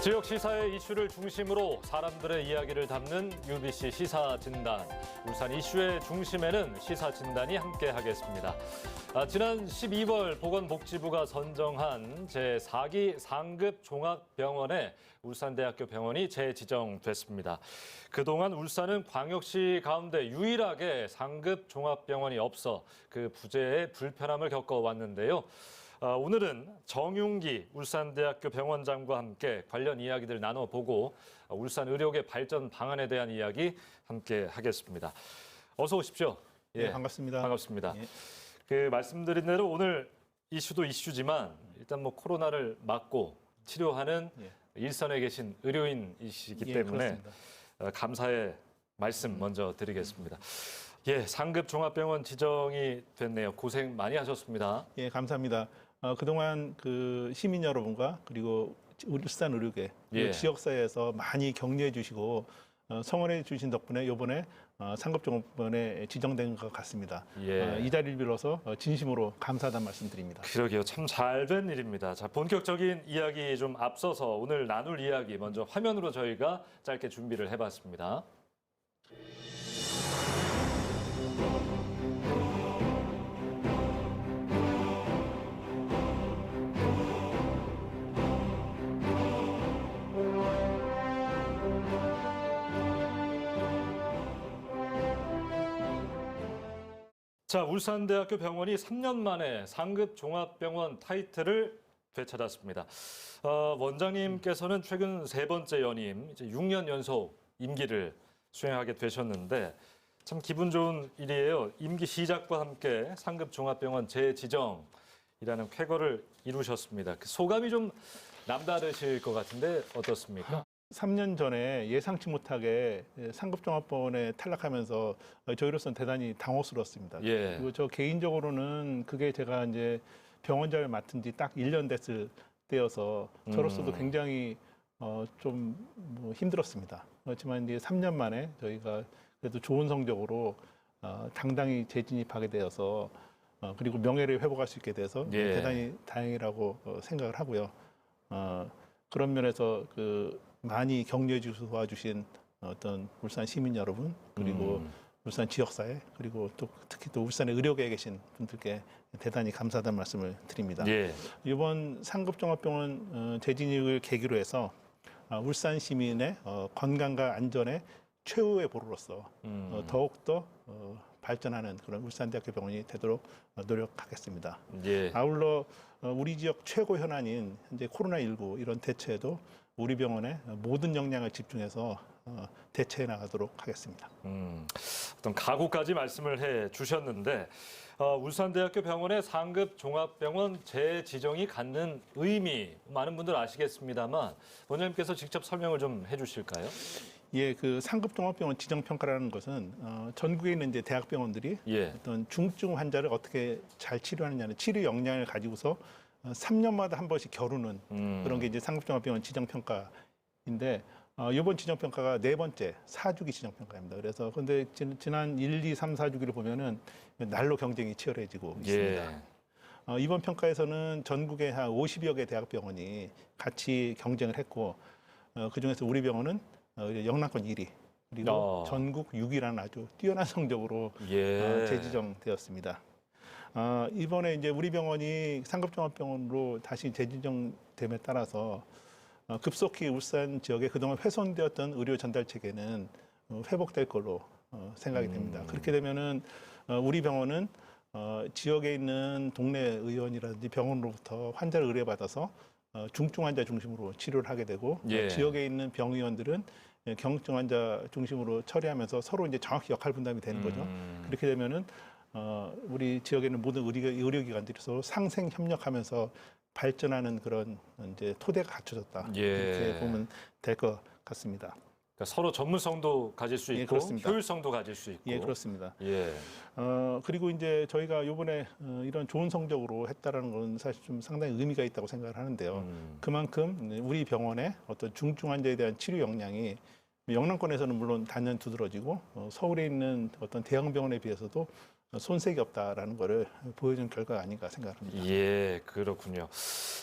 지역 시사의 이슈를 중심으로 사람들의 이야기를 담는 UBC 시사진단. 울산 이슈의 중심에는 시사진단이 함께하겠습니다. 지난 12월 보건복지부가 선정한 제4기 상급 종합병원에 울산대학교 병원이 재지정됐습니다. 그동안 울산은 광역시 가운데 유일하게 상급 종합병원이 없어 그 부재의 불편함을 겪어왔는데요. 오늘은 정윤기 울산대학교 병원장과 함께 관련 이야기들 나눠보고 울산 의료계 발전 방안에 대한 이야기 함께 하겠습니다. 어서 오십시오. 예, 네, 반갑습니다. 반갑습니다. 예. 그 말씀드린 대로 오늘 이슈도 이슈지만 일단 뭐 코로나를 막고 치료하는 일선에 계신 의료인이시기 때문에 감사의 말씀 먼저 드리겠습니다. 예, 상급 종합병원 지정이 됐네요. 고생 많이 하셨습니다. 예, 감사합니다. 그동안 그 시민 여러분과 그리고 울산 의료계 지역사회에서 많이 격려해 주시고 성원해 주신 덕분에 이번에 상급 종합병원에 지정된 것 같습니다. 이 자리를 빌어서 진심으로 감사하다는 말씀드립니다. 그러게요. 참 잘 된 일입니다. 자, 본격적인 이야기 좀 앞서서 오늘 나눌 이야기 먼저 화면으로 저희가 짧게 준비를 해봤습니다. 자, 울산대학교 병원이 3년 만에 상급 종합병원 타이틀을 되찾았습니다. 원장님께서는 최근 세 번째 연임, 이제 6년 연속 임기를 수행하게 되셨는데 참 기분 좋은 일이에요. 임기 시작과 함께 상급 종합병원 재지정이라는 쾌거를 이루셨습니다. 그 소감이 좀 남다르실 것 같은데 어떻습니까? 3년 전에 예상치 못하게 상급종합병원에 탈락하면서 저희로서는 대단히 당혹스러웠습니다. 그리고 저 개인적으로는 그게 제가 이제 병원장을 맡은 지 딱 1년 됐을 때여서 저로서도 굉장히 좀 뭐 힘들었습니다. 그렇지만 이제 3년 만에 저희가 그래도 좋은 성적으로 당당히 재진입하게 되어서 그리고 명예를 회복할 수 있게 돼서 대단히 다행이라고 생각을 하고요. 그런 면에서 많이 격려해 주셔서 도와주신 어떤 울산 시민 여러분 그리고 울산 지역사회 그리고 또 특히 또 울산의 의료계에 계신 분들께 대단히 감사하다는 말씀을 드립니다. 이번 상급종합병원 재진입을 계기로 해서 울산 시민의 건강과 안전에 최후의 보루로서 더욱더 발전하는 그런 울산대학교 병원이 되도록 노력하겠습니다. 아울러 우리 지역 최고 현안인 현재 코로나19 이런 대처에도 우리 병원의 모든 역량을 집중해서 대처해 나가도록 하겠습니다. 어떤 각오까지 말씀을 해 주셨는데 울산대학교 병원의 상급 종합병원 재지정이 갖는 의미 많은 분들 아시겠습니다만 원장님께서 직접 설명을 좀 해주실까요? 예, 그 상급 종합병원 지정 평가라는 것은 전국에 있는 이제 대학병원들이 어떤 중증 환자를 어떻게 잘 치료하느냐는 치료 역량을 가지고서 3년마다 한 번씩 겨루는 그런 게 이제 상급종합병원 지정평가인데 이번 지정평가가 네 번째 4주기 지정평가입니다. 그래서 근데 지난 1, 2, 3, 4주기를 보면은 날로 경쟁이 치열해지고 있습니다. 이번 평가에서는 전국의 한 50여 개 대학병원이 같이 경쟁을 했고 그중에서 우리 병원은 영남권 1위 그리고 전국 6위라는 아주 뛰어난 성적으로 재지정되었습니다. 이번에 이제 우리 병원이 상급종합병원으로 다시 재지정됨에 따라서 급속히 울산 지역에 그동안 훼손되었던 의료 전달 체계는 회복될 걸로 생각이 됩니다. 그렇게 되면은 우리 병원은 지역에 있는 동네 의원이라든지 병원으로부터 환자를 의뢰받아서 중증 환자 중심으로 치료를 하게 되고 지역에 있는 병의원들은 경증 환자 중심으로 처리하면서 서로 이제 정확히 역할 분담이 되는 거죠. 그렇게 되면은 우리 지역에 있는 모든 의료기관들이 서로 상생 협력하면서 발전하는 그런 이제 토대가 갖춰졌다. 이렇게 보면 될 것 같습니다. 그러니까 서로 전문성도 가질 수 있고 효율성도 가질 수 있고. 예, 그렇습니다. 그리고 이제 저희가 이번에 이런 좋은 성적으로 했다라는 건 사실 좀 상당히 의미가 있다고 생각을 하는데요. 그만큼 우리 병원의 어떤 중증 환자에 대한 치료 역량이 영남권에서는 물론 단연 두드러지고 서울에 있는 어떤 대형 병원에 비해서도 손색이 없다라는 거를 보여준 결과가 아닌가 생각합니다. 예, 그렇군요.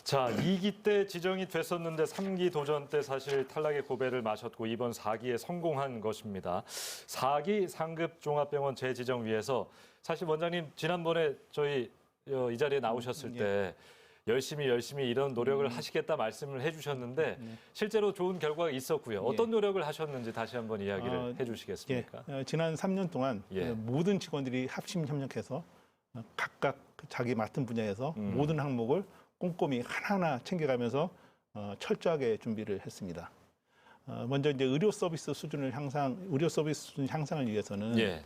자, 2기 때 지정이 됐었는데 3기 도전 때 사실 탈락의 고배를 마셨고 이번 4기에 성공한 것입니다. 4기 상급 종합병원 재지정 위해서 사실 원장님 지난번에 저희 이 자리에 나오셨을 때 열심히 이런 노력을 하시겠다 말씀을 해주셨는데 실제로 좋은 결과가 있었고요. 어떤 노력을 하셨는지 다시 한번 이야기를 해주시겠습니까? 지난 3년 동안 모든 직원들이 합심 협력해서 각각 자기 맡은 분야에서 모든 항목을 꼼꼼히 하나하나 챙겨가면서 철저하게 준비를 했습니다. 먼저 이제 의료 서비스 수준 향상을 위해서는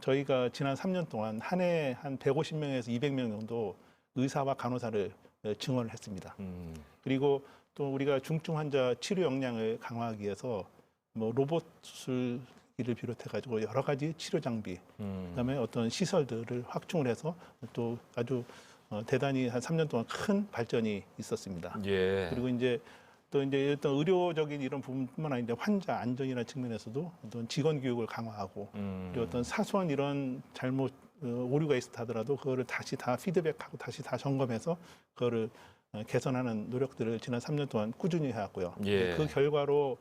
저희가 지난 3년 동안 한 해 한 150명에서 200명 정도 의사와 간호사를 증원을 했습니다. 그리고 또 우리가 중증 환자 치료 역량을 강화하기 위해서 뭐 로봇 수술기를 비롯해가지고 여러 가지 치료 장비, 그다음에 어떤 시설들을 확충을 해서 또 아주 대단히 한 3년 동안 큰 발전이 있었습니다. 그리고 이제 또 이제 어떤 의료적인 이런 부분뿐만 아니라 환자 안전이라는 측면에서도 어떤 직원 교육을 강화하고 그리고 어떤 사소한 이런 잘못 오류가 있었다 하더라도 그거를 다시 다 피드백하고 다시 다 점검해서 그거를 개선하는 노력들을 지난 3년 동안 꾸준히 해왔고요. 그 결과로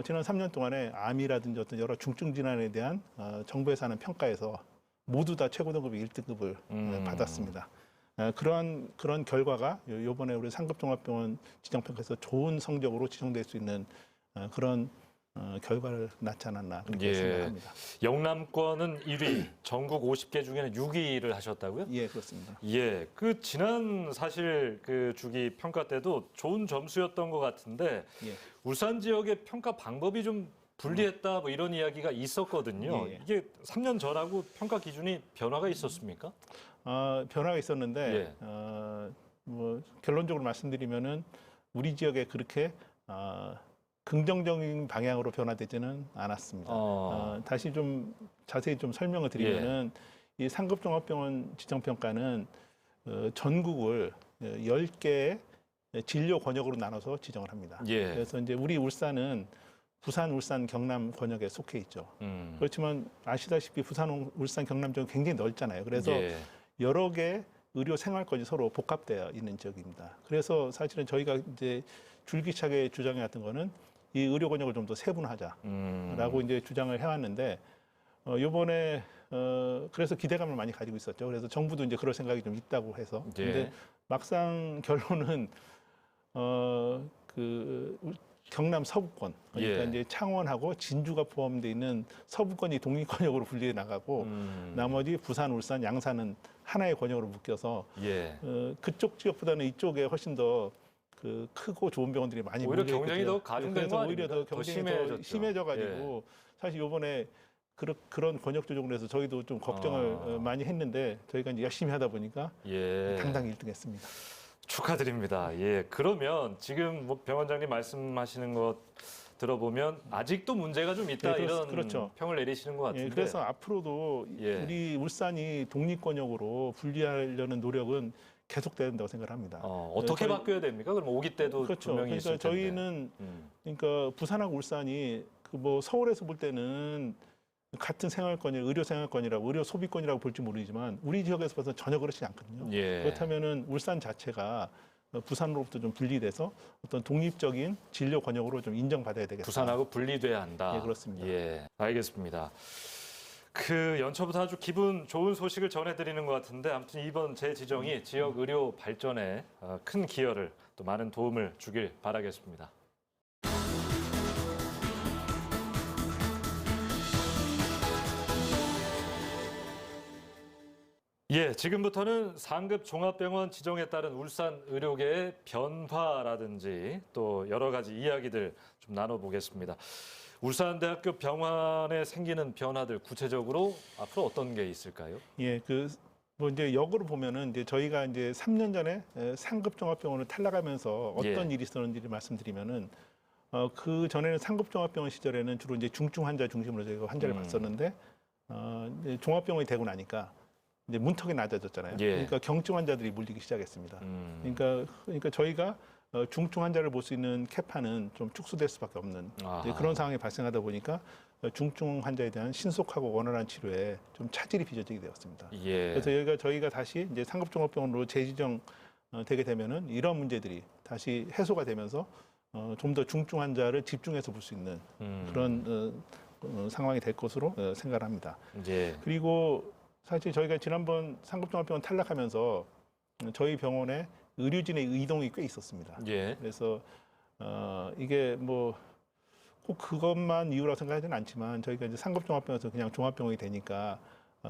지난 3년 동안에 암이라든지 어떤 여러 중증 질환에 대한 정부에서 하는 평가에서 모두 다 최고 등급의 1등급을 받았습니다. 그런 결과가 이번에 우리 상급 종합병원 지정평가에서 좋은 성적으로 지정될 수 있는 그런 결과를 낳지 않았나 그렇게 생각합니다. 영남권은 1위, 전국 50개 중에는 6위를 하셨다고요? 예, 그렇습니다. 예, 그 지난 사실 그 주기 평가 때도 좋은 점수였던 것 같은데 울산 지역의 평가 방법이 좀 불리했다 뭐 이런 이야기가 있었거든요. 이게 3년 전하고 평가 기준이 변화가 있었습니까? 변화가 있었는데 뭐 결론적으로 말씀드리면은 우리 지역에 그렇게 긍정적인 방향으로 변화되지는 않았습니다. 다시 좀 자세히 좀 설명을 드리면은 이 상급종합병원 지정평가는 전국을 10개의 진료 권역으로 나눠서 지정을 합니다. 그래서 이제 우리 울산은 부산, 울산, 경남 권역에 속해 있죠. 그렇지만 아시다시피 부산, 울산, 경남 지역은 굉장히 넓잖아요. 그래서 여러 개 의료 생활권이 서로 복합되어 있는 지역입니다. 그래서 사실은 저희가 이제 줄기차게 주장해왔던 거는 이 의료 권역을 좀 더 세분화하자라고 이제 주장을 해왔는데 이번에 그래서 기대감을 많이 가지고 있었죠. 그래서 정부도 이제 그럴 생각이 좀 있다고 해서 근데 막상 결론은 그 경남 서부권 그러니까 이제 창원하고 진주가 포함되어 있는 서부권이 독립권역으로 분리해 나가고 나머지 부산, 울산, 양산은 하나의 권역으로 묶여서 그쪽 지역보다는 이쪽에 훨씬 더 그 크고 좋은 병원들이 많이 오히려 경쟁이 더 가중된 거 오히려 더 경쟁이 더 심해져가지고 사실 이번에 그런 권역 조정을 해서 저희도 좀 걱정을 많이 했는데 저희가 이제 열심히 하다 보니까 당당히 1등했습니다. 축하드립니다. 그러면 지금 뭐 병원장님 말씀하시는 것 들어보면 아직도 문제가 좀 있다 이런 평을 내리시는 것 같은데. 그래서 앞으로도 우리 울산이 독립권역으로 분리하려는 노력은 계속돼야 된다고 생각을 합니다. 어떻게 바뀌어야 됩니까? 그럼 5기 때도 분명히 있을 텐데. 저희는 그러니까 부산하고 울산이 그 뭐 서울에서 볼 때는 같은 생활권이 의료 생활권이라고 의료 소비권이라고 볼지 모르지만 우리 지역에서 봐서 전혀 그렇지 않거든요. 그렇다면은 울산 자체가 부산으로부터 좀 분리돼서 어떤 독립적인 진료 권역으로 좀 인정받아야 되겠다. 부산하고 분리돼야 한다. 그렇습니다. 알겠습니다. 그 연초부터 아주 기분 좋은 소식을 전해드리는 것 같은데 아무튼 이번 재지정이 지역 의료 발전에 큰 기여를 또 많은 도움을 주길 바라겠습니다. 지금부터는 상급 종합병원 지정에 따른 울산 의료계의 변화라든지 또 여러 가지 이야기들 좀 나눠보겠습니다. 울산대학교 병원에 생기는 변화들 구체적으로 앞으로 어떤 게 있을까요? 뭐 이제 역으로 보면은 이제 저희가 이제 3년 전에 상급 종합병원을 탈락하면서 어떤 일이 있었는지를 말씀드리면은 그 전에는 상급 종합병원 시절에는 주로 이제 중증 환자 중심으로 저희가 환자를 봤었는데 이제 종합병원이 되고 나니까 이제 문턱이 낮아졌잖아요. 그러니까 경증 환자들이 몰리기 시작했습니다. 그러니까 저희가 중증 환자를 볼 수 있는 캐파는 좀 축소될 수밖에 없는 그런 상황이 발생하다 보니까 중증 환자에 대한 신속하고 원활한 치료에 좀 차질이 빚어지게 되었습니다. 예. 그래서 저희가 다시 이제 상급종합병원으로 재지정 되게 되면은 이런 문제들이 다시 해소가 되면서 좀 더 중증 환자를 집중해서 볼 수 있는 그런 상황이 될 것으로 생각합니다. 예. 그리고 사실 저희가 지난번 상급종합병원 탈락하면서 저희 병원에 의료진의 이동이 꽤 있었습니다. 예. 그래서 이게 뭐 꼭 그것만 이유라고 생각하지는 않지만 저희가 이제 상급종합병원에서 그냥 종합병원이 되니까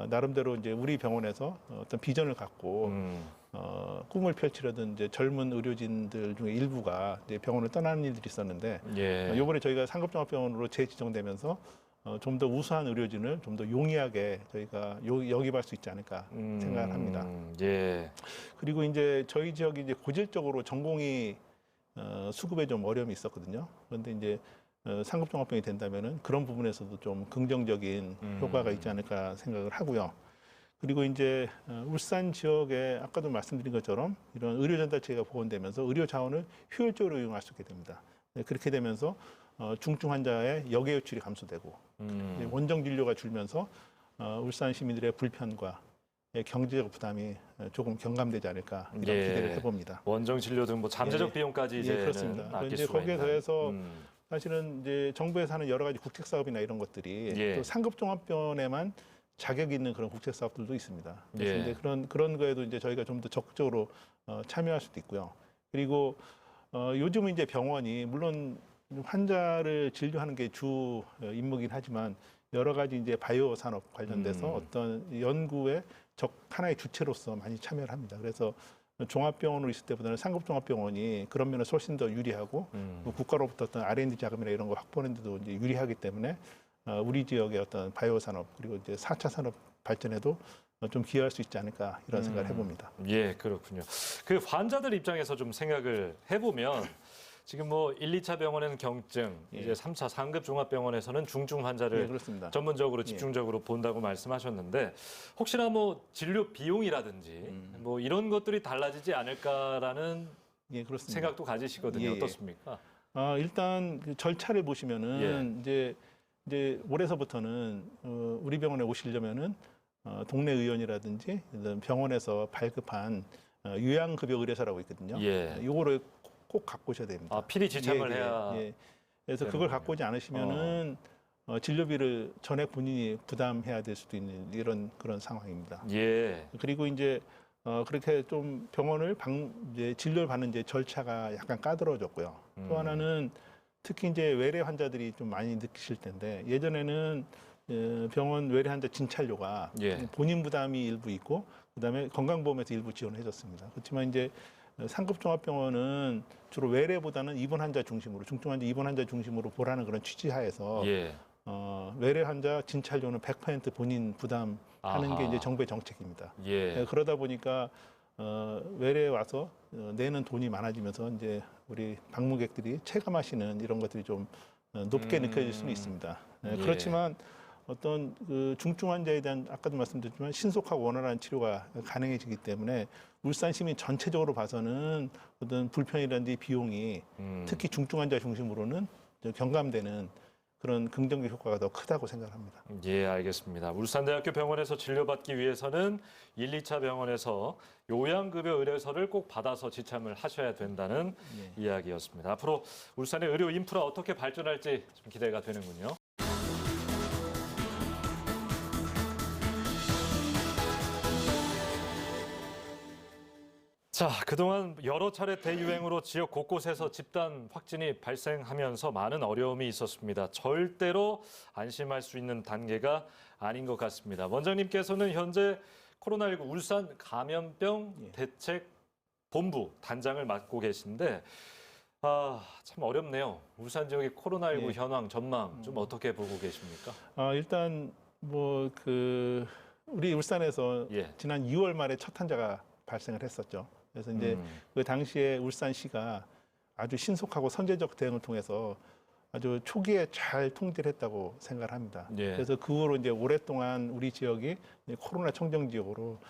나름대로 이제 우리 병원에서 어떤 비전을 갖고 꿈을 펼치려던 이제 젊은 의료진들 중에 일부가 이제 병원을 떠나는 일들이 있었는데 예. 이번에 저희가 상급종합병원으로 재지정되면서 좀 더 우수한 의료진을 좀 더 용이하게 저희가 영입할 수 있지 않을까 생각을 합니다. 예. 그리고 이제 저희 지역이 이제 고질적으로 전공의 수급에 좀 어려움이 있었거든요. 그런데 이제 상급종합병이 된다면은 그런 부분에서도 좀 긍정적인 효과가 있지 않을까 생각을 하고요. 그리고 이제 울산 지역에 아까도 말씀드린 것처럼 이런 의료 전달체계가 복원되면서 의료 자원을 효율적으로 이용할 수 있게 됩니다. 네, 그렇게 되면서 중증 환자의 역외 유출이 감소되고 원정 진료가 줄면서 울산 시민들의 불편과 경제적 부담이 조금 경감되지 않을까 이런 예. 기대를 해봅니다. 원정 진료 등 뭐 잠재적 예. 비용까지 예, 그렇습니다. 아낄 이제 수가 거기에 있는. 더해서 사실은 이제 정부에서 하는 여러 가지 국책 사업이나 이런 것들이 예. 또 상급종합병원에만 자격이 있는 그런 국책 사업들도 있습니다. 그래서 예. 이제 그런 거에도 이제 저희가 좀 더 적극적으로 참여할 수도 있고요. 그리고 요즘은 이제 병원이 물론 환자를 진료하는 게 주 임무긴 하지만 여러 가지 이제 바이오 산업 관련돼서 어떤 연구의 하나의 주체로서 많이 참여를 합니다. 그래서 종합병원으로 있을 때보다는 상급종합병원이 그런 면에서 훨씬 더 유리하고 국가로부터 어떤 R&D 자금이나 이런 거 확보하는 데도 이제 유리하기 때문에 우리 지역의 어떤 바이오 산업 그리고 이제 4차 산업 발전에도 좀 기여할 수 있지 않을까 이런 생각을 해봅니다. 예, 그렇군요. 그 환자들 입장에서 좀 생각을 해보면 지금 뭐 1, 2차 병원에는 경증, 예. 이제 3차 상급 종합병원에서는 중증 환자를 예, 그렇습니다. 전문적으로 집중적으로 본다고 말씀하셨는데 혹시나 뭐 진료 비용이라든지 뭐 이런 것들이 달라지지 않을까라는 예, 그렇습니다. 생각도 가지시거든요. 예, 예. 어떻습니까? 일단 그 절차를 보시면은 이제 올해서부터는 우리 병원에 오시려면은 동네 의원이라든지 병원에서 발급한 요양급여 의뢰서라고 있거든요. 예. 요거를 꼭 갖고 오셔야 됩니다. 아, 필히 지참을 해야. 그래서 그걸 갖고 오지 않으시면은 진료비를 전액 본인이 부담해야 될 수도 있는 그런 상황입니다. 예. 그리고 이제 그렇게 좀 병원을 이제 진료를 받는 이제 절차가 약간 까다로워졌고요. 또 하나는 특히 이제 외래 환자들이 좀 많이 느끼실 텐데 예전에는 병원 외래 환자 진찰료가 예. 본인 부담이 일부 있고 그다음에 건강보험에서 일부 지원을 해줬습니다. 그렇지만 이제 상급종합병원은 주로 외래보다는 입원 환자 중심으로 중증 환자 입원 환자 중심으로 보라는 그런 취지하에서 예. 외래 환자 진찰료는 100% 본인 부담하는 아하. 게 이제 정부의 정책입니다. 예. 그러다 보니까 외래에 와서 내는 돈이 많아지면서 이제 우리 방문객들이 체감하시는 이런 것들이 좀 높게 느껴질 수는 있습니다. 예. 그렇지만 어떤 그 중증 환자에 대한 아까도 말씀드렸지만 신속하고 원활한 치료가 가능해지기 때문에 울산 시민 전체적으로 봐서는 어떤 불편이라든지 비용이 특히 중증 환자 중심으로는 경감되는 그런 긍정적 효과가 더 크다고 생각합니다. 예, 알겠습니다. 울산대학교 병원에서 진료받기 위해서는 1, 2차 병원에서 요양급여 의뢰서를 꼭 받아서 지참을 하셔야 된다는 이야기였습니다. 앞으로 울산의 의료 인프라 어떻게 발전할지 좀 기대가 되는군요. 자, 그동안 여러 차례 대유행으로 지역 곳곳에서 집단 확진이 발생하면서 많은 어려움이 있었습니다. 절대로 안심할 수 있는 단계가 아닌 것 같습니다. 원장님께서는 현재 코로나19 울산 감염병 대책 본부 단장을 맡고 계신데 참 어렵네요. 울산 지역의 코로나19 현황 전망 좀 어떻게 보고 계십니까? 일단 뭐 우리 울산에서 지난 2월 말에 첫 환자가 발생을 했었죠. 그래서 이제 그 당시에 울산시가 아주 신속하고 선제적 대응을 통해서 아주 초기에 잘 통제를 했다고 생각을 합니다. 그래서 그 후로 이제 오랫동안 우리 지역이 코로나 청정 지역으로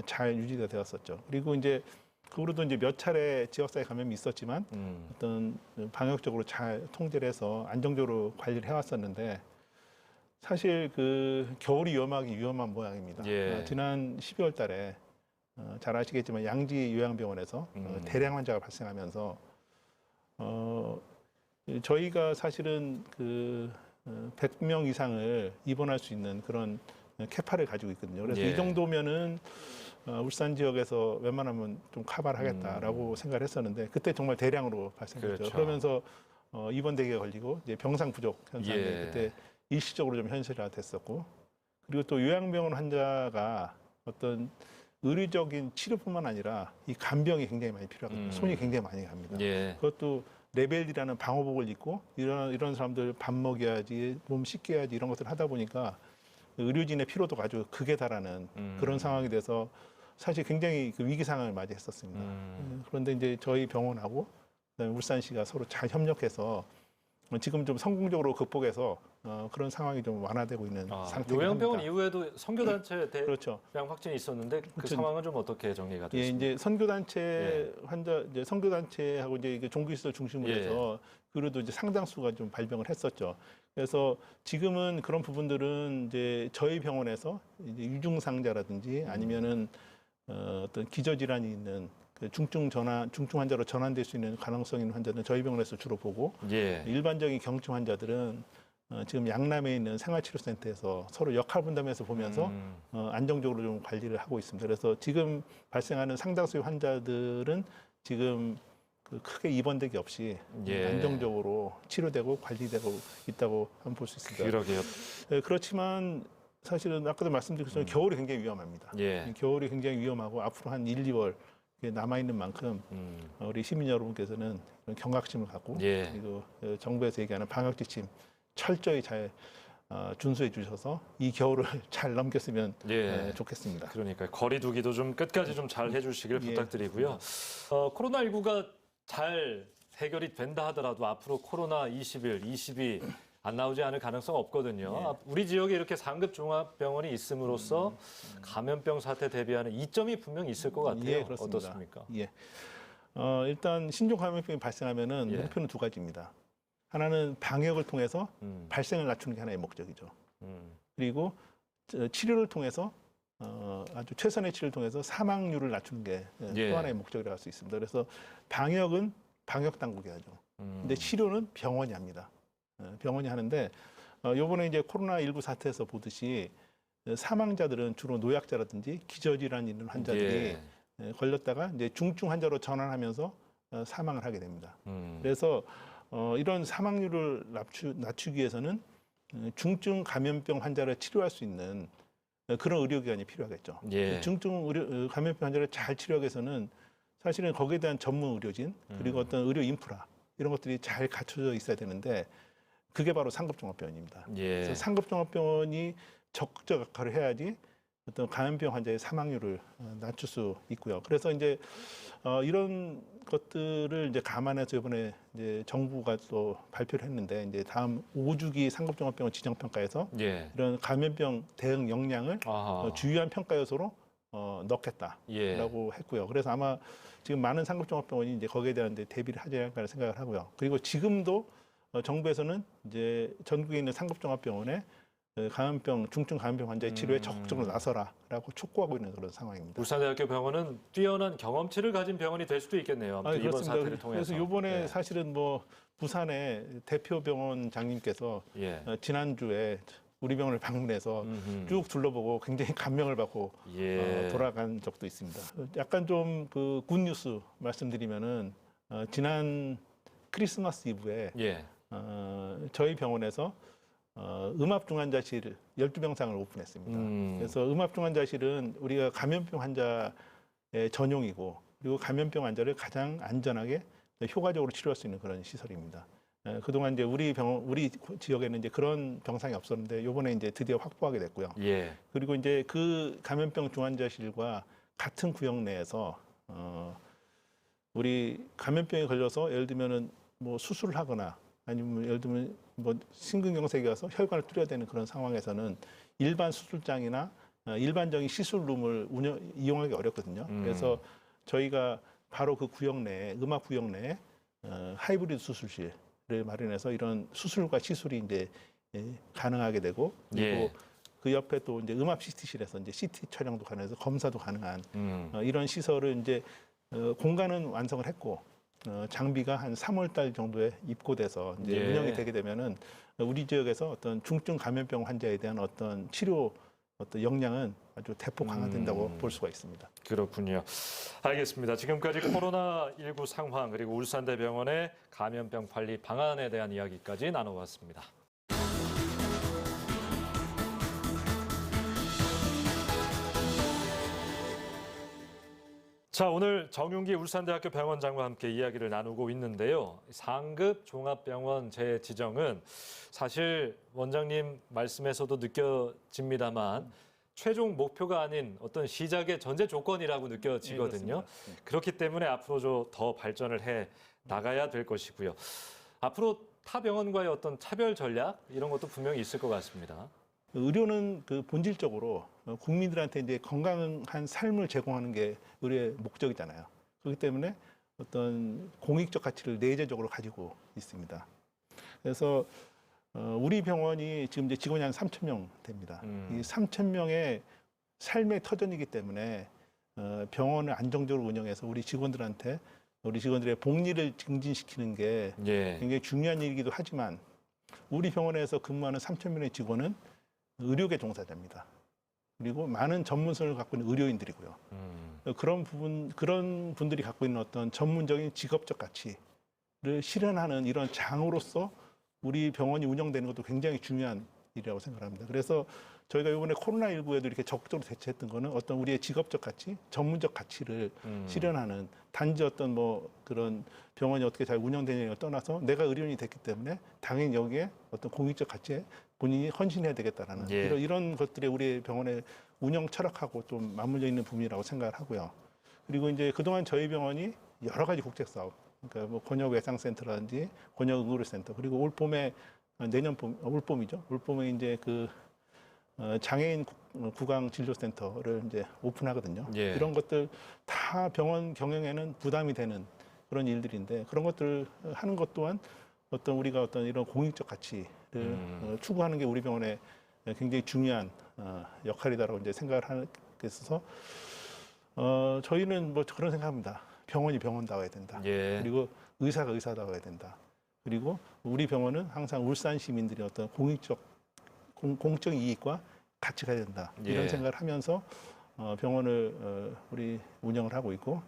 잘 유지가 되었었죠. 그리고 이제 그 후로도 이제 몇 차례 지역사회 감염이 있었지만 어떤 방역적으로 잘 통제를 해서 안정적으로 관리를 해왔었는데 사실 그 겨울이 위험하기 위험한 모양입니다. 예. 지난 12월 달에 잘 아시겠지만 양지 요양병원에서 대량 환자가 발생하면서 저희가 사실은 그 100명 이상을 입원할 수 있는 그런 캐파를 가지고 있거든요. 그래서 예. 이 정도면은 울산 지역에서 웬만하면 좀 커버를 하겠다라고 생각을 했었는데 그때 정말 대량으로 발생했죠. 그렇죠. 그러면서 입원 대기가 걸리고 이제 병상 부족 현상이 예. 그때 일시적으로 좀 현실화 됐었고 그리고 또 요양병원 환자가 어떤 의료적인 치료뿐만 아니라 이 간병이 굉장히 많이 필요하거든요. 손이 굉장히 많이 갑니다. 예. 그것도 레벨이라는 방호복을 입고 이런 사람들 밥 먹여야지, 몸 씻게 해야지 이런 것들을 하다 보니까 의료진의 피로도가 아주 극에 달하는 그런 상황이 돼서 사실 굉장히 그 위기 상황을 맞이했었습니다. 그런데 이제 저희 병원하고 그다음에 울산시가 서로 잘 협력해서 지금 좀 성공적으로 극복해서 그런 상황이 좀 완화되고 있는 상태입니다. 요양병원 이후에도 선교단체 대량 그렇죠. 확진이 있었는데 그 그렇죠. 상황은 좀 어떻게 정리가 됐습니까? 예, 이제 선교단체 환자, 이제 선교단체하고 이제 이게 종교시설 중심으로 해서 그래도 이제 상당수가 좀 발병을 했었죠. 그래서 지금은 그런 부분들은 이제 저희 병원에서 이제 유증상자라든지 아니면은 어떤 기저질환이 있는 그 중증 환자로 전환될 수 있는 가능성 있는 환자는 저희 병원에서 주로 보고 일반적인 경증 환자들은 지금 양남에 있는 생활치료센터에서 서로 역할 분담해서 보면서 안정적으로 좀 관리를 하고 있습니다. 그래서 지금 발생하는 상당수의 환자들은 지금 그 크게 입원되기 없이 안정적으로 치료되고 관리되고 있다고 한번 볼 수 있습니다. 그러게요. 그렇지만 사실은 아까도 말씀드렸지만 겨울이 굉장히 위험합니다. 겨울이 굉장히 위험하고 앞으로 한 1, 2월 남아있는 만큼 우리 시민 여러분께서는 경각심을 갖고 그리고 정부에서 얘기하는 방역 지침 철저히 잘 준수해 주셔서 이 겨울을 잘 넘겼으면 좋겠습니다. 그러니까 거리두기도 좀 끝까지 좀 잘 해주시길 부탁드리고요. 코로나19가 잘 해결이 된다 하더라도 앞으로 코로나 21, 22 안 나오지 않을 가능성 없거든요. 우리 지역에 이렇게 상급 종합병원이 있음으로써 감염병 사태 대비하는 이점이 분명히 있을 것 같아요. 그렇습니다. 어떻습니까? 일단 신종 감염병이 발생하면은 목표는 두 가지입니다. 하나는 방역을 통해서 발생을 낮추는 게 하나의 목적이죠. 그리고 치료를 통해서 아주 최선의 치료를 통해서 사망률을 낮추는 게 또 하나의 목적이라고 할 수 있습니다. 그래서 방역은 방역 당국이 하죠. 근데 치료는 병원이 합니다. 병원이 하는데 요번에 이제 코로나19 사태에서 보듯이 사망자들은 주로 노약자라든지 기저질환 있는 환자들이 걸렸다가 이제 중증 환자로 전환하면서 사망을 하게 됩니다. 그래서 이런 사망률을 낮추기 위해서는 중증 감염병 환자를 치료할 수 있는 그런 의료기관이 필요하겠죠. 중증 감염병 환자를 잘 치료하기 위해서는 사실은 거기에 대한 전문 의료진 그리고 어떤 의료 인프라 이런 것들이 잘 갖춰져 있어야 되는데 그게 바로 상급종합병원입니다. 그래서 상급종합병원이 적극적 역할을 해야지 어떤 감염병 환자의 사망률을 낮출 수 있고요. 그래서 이제 이런 것들을 이제 감안해서 이번에 이제 정부가 또 발표를 했는데 이제 다음 5주기 상급종합병원 지정평가에서 이런 감염병 대응 역량을 주요한 평가 요소로 넣겠다라고 했고요. 그래서 아마 지금 많은 상급종합병원이 이제 거기에 대한 이제 대비를 하지 않을까 생각을 하고요. 그리고 지금도 정부에서는 이제 전국에 있는 상급종합병원에 감염병, 중증 감염병 환자의 치료에 적극적으로 나서라라고 촉구하고 있는 그런 상황입니다. 울산대학교 병원은 뛰어난 경험치를 가진 병원이 될 수도 있겠네요. 아무튼 이번 사태를 통해서. 그래서 이번에 사실은 뭐 부산의 대표 병원장님께서 지난주에 우리 병원을 방문해서 쭉 둘러보고 굉장히 감명을 받고 돌아간 적도 있습니다. 약간 좀 그 굿뉴스 말씀드리면은 지난 크리스마스 이브에 저희 병원에서 음압중환자실 12병상을 오픈했습니다. 그래서 음압중환자실은 우리가 감염병 환자의 전용이고 그리고 감염병 환자를 가장 안전하게 효과적으로 치료할 수 있는 그런 시설입니다. 그동안 이제 우리 지역에는 이제 그런 병상이 없었는데 이번에 이제 드디어 확보하게 됐고요. 그리고 이제 그 감염병 중환자실과 같은 구역 내에서 우리 감염병에 걸려서 예를 들면은 뭐 수술을 하거나 아니면 예를 들면 뭐 심근경색이 와서 혈관을 뚫어야 되는 그런 상황에서는 일반 수술장이나 일반적인 시술룸을 이용하기 어렵거든요. 그래서 저희가 바로 그 구역 내에 음압 구역 내에 하이브리드 수술실을 마련해서 이런 수술과 시술이 이제 가능하게 되고 그리고 예. 그 옆에 또 이제 음압 CT실에서 이제 CT 촬영도 가능해서 검사도 가능한 이런 시설을 이제 공간은 완성을 했고 장비가 한 3월 달 정도에 입고돼서 이제 예. 운영이 되게 되면은 우리 지역에서 어떤 중증 감염병 환자에 대한 어떤 치료 어떤 역량은 아주 대폭 강화된다고 볼 수가 있습니다. 그렇군요. 알겠습니다. 지금까지 코로나19 상황 그리고 울산대병원의 감염병 관리 방안에 대한 이야기까지 나눠봤습니다. 자, 오늘 정윤기 울산대학교 병원장과 함께 이야기를 나누고 있는데요. 상급 종합병원 재지정은 사실 원장님 말씀에서도 느껴집니다만 최종 목표가 아닌 어떤 시작의 전제 조건이라고 느껴지거든요. 네, 그렇기 때문에 앞으로 더 발전을 해 나가야 될 것이고요. 앞으로 타 병원과의 어떤 차별 전략 이런 것도 분명히 있을 것 같습니다. 의료는 그 본질적으로 국민들한테 이제 건강한 삶을 제공하는 게 의료의 목적이잖아요. 그렇기 때문에 어떤 공익적 가치를 내재적으로 가지고 있습니다. 그래서 우리 병원이 지금 이제 직원이 한 3천 명 됩니다. 이 3천 명의 삶의 터전이기 때문에 병원을 안정적으로 운영해서 우리 직원들의 복리를 증진시키는 게 예. 굉장히 중요한 일이기도 하지만 우리 병원에서 근무하는 3천 명의 직원은 의료계 종사자입니다. 그리고 많은 전문성을 갖고 있는 의료인들이고요. 그런 분들이 갖고 있는 어떤 전문적인 직업적 가치를 실현하는 이런 장으로서 우리 병원이 운영되는 것도 굉장히 중요한 일이라고 생각합니다. 그래서 저희가 이번에 코로나19에도 이렇게 적극적으로 대처했던 거는 어떤 우리의 직업적 가치, 전문적 가치를 실현하는 단지 어떤 뭐 그런 병원이 어떻게 잘 운영되느냐를 떠나서 내가 의료인이 됐기 때문에 당연히 여기에 어떤 공익적 가치에 본인이 헌신해야 되겠다라는 예. 이런 것들이 우리 병원의 운영 철학하고 좀 맞물려 있는 부분이라고 생각을 하고요. 그리고 이제 그동안 저희 병원이 여러 가지 국책 사업, 그러니까 뭐 권역 외상센터라든지 권역 응급의료센터 그리고 올 봄에 올봄이죠. 올 봄에 이제 그 장애인 구강 진료센터를 이제 오픈하거든요. 예. 이런 것들 다 병원 경영에는 부담이 되는 그런 일들인데 그런 것들을 하는 것 또한 어떤 우리가 어떤 이런 공익적 가치를 추구하는 게 우리 병원의 굉장히 중요한 역할이다라고 이제 생각을 하게 있어서 저희는 뭐 그런 생각합니다. 병원이 병원다워야 된다. 예. 그리고 의사가 의사다워야 된다. 그리고 우리 병원은 항상 울산 시민들이 어떤 공적 이익과 같이 가야 된다. 이런 예. 생각을 하면서 병원을 우리 운영을 하고 있고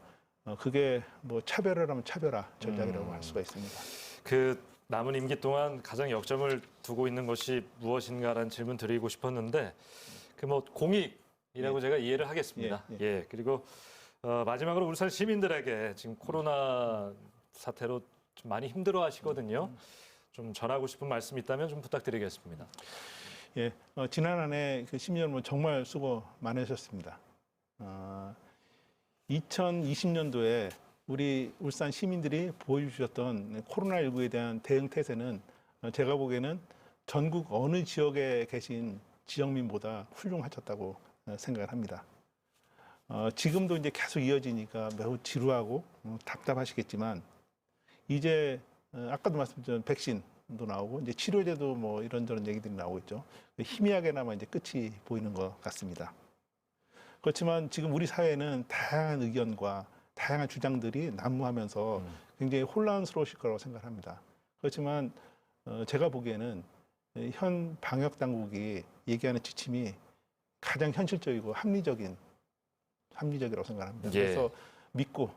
그게 뭐 차별화라면 차별화 전략이라고 할 수가 있습니다. 그 남은 임기 동안 가장 역점을 두고 있는 것이 무엇인가라는 질문 드리고 싶었는데 그 뭐 공익이라고 제가 이해를 하겠습니다. 예. 그리고 마지막으로 울산 시민들에게 지금 코로나 사태로 좀 많이 힘들어하시거든요. 좀 전하고 싶은 말씀 있다면 좀 부탁드리겠습니다. 예, 지난 한 해 그 시민 여러분 정말 수고 많으셨습니다. 2020년도에 우리 울산 시민들이 보여주셨던 코로나19에 대한 대응 태세는 제가 보기에는 전국 어느 지역에 계신 지역민보다 훌륭하셨다고 생각을 합니다. 지금도 이제 계속 이어지니까 매우 지루하고 답답하시겠지만 이제 아까도 말씀드린 백신도 나오고 이제 치료제도 뭐 이런저런 얘기들이 나오고 있죠. 희미하게나마 이제 끝이 보이는 것 같습니다. 그렇지만 지금 우리 사회는 다양한 의견과 다양한 주장들이 난무하면서 굉장히 혼란스러우실 거라고 생각합니다. 그렇지만 제가 보기에는 현 방역 당국이 얘기하는 지침이 가장 현실적이고 합리적이라고 생각합니다. 예. 그래서 믿고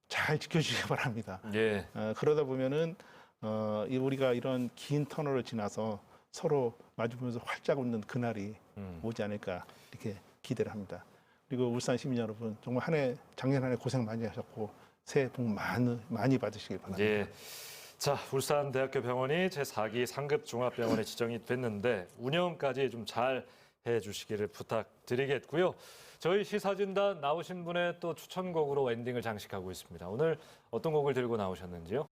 잘 지켜주시기 바랍니다. 예. 그러다 보면은 우리가 이런 긴 터널을 지나서 서로 마주보면서 활짝 웃는 그날이 오지 않을까 이렇게 기대를 합니다. 그리고 울산 시민 여러분 정말 작년 한 해 고생 많이 하셨고 새해 복 많이 받으시길 바랍니다. 예. 자, 울산대학교 병원이 제4기 상급 종합병원에 지정이 됐는데 운영까지 좀 잘 해주시기를 부탁드리겠고요. 저희 시사진단 나오신 분의 또 추천곡으로 엔딩을 장식하고 있습니다. 오늘 어떤 곡을 들고 나오셨는지요?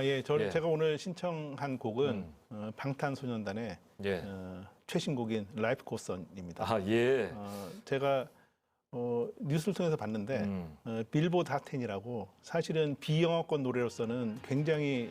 예, 제가 오늘 신청한 곡은 방탄소년단의 예. 최신곡인 라이프 고선입니다. 아, 예. 제가 뉴스를 통해서 봤는데 빌보드 핫10이라고 사실은 비영어권 노래로서는 굉장히